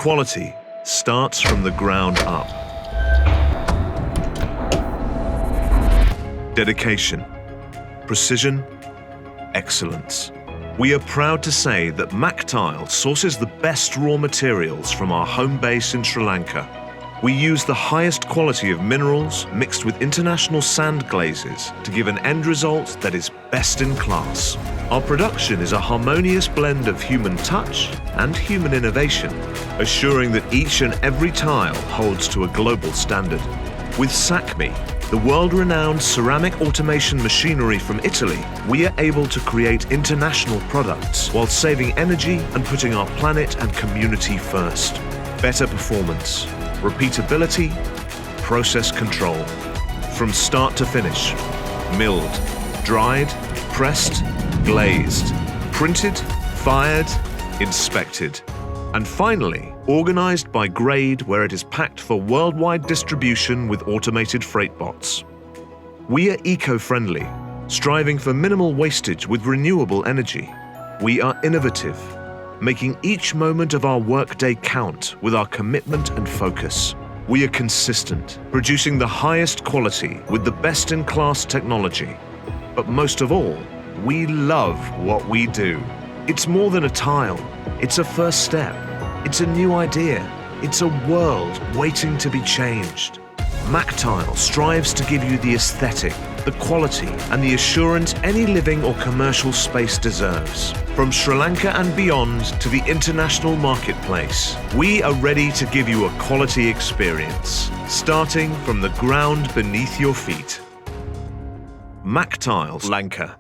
Quality starts from the ground up. Dedication, precision, excellence. We are proud to say that Macktiles sources the best raw materials from our home base in Sri Lanka. We use the highest quality of minerals mixed with international sand glazes to give an end result that is best in class. Our production is a harmonious blend of human touch and human innovation, assuring that each and every tile holds to a global standard. With SACMI, the world-renowned ceramic automation machinery from Italy, we are able to create international products while saving energy and putting our planet and community first. Better performance, repeatability, process control. From start to finish, milled, dried, pressed, glazed, printed, fired, inspected, and finally, organized by grade where it is packed for worldwide distribution with automated freight bots. We are eco-friendly, striving for minimal wastage with renewable energy. We are innovative, making each moment of our workday count with our commitment and focus. We are consistent, producing the highest quality with the best-in-class technology. But most of all, we love what we do. It's more than a tile. It's a first step. It's a new idea. It's a world waiting to be changed. Macktiles strives to give you the aesthetic, the quality, and the assurance any living or commercial space deserves. From Sri Lanka and beyond to the international marketplace, we are ready to give you a quality experience, starting from the ground beneath your feet. Macktiles, Lanka.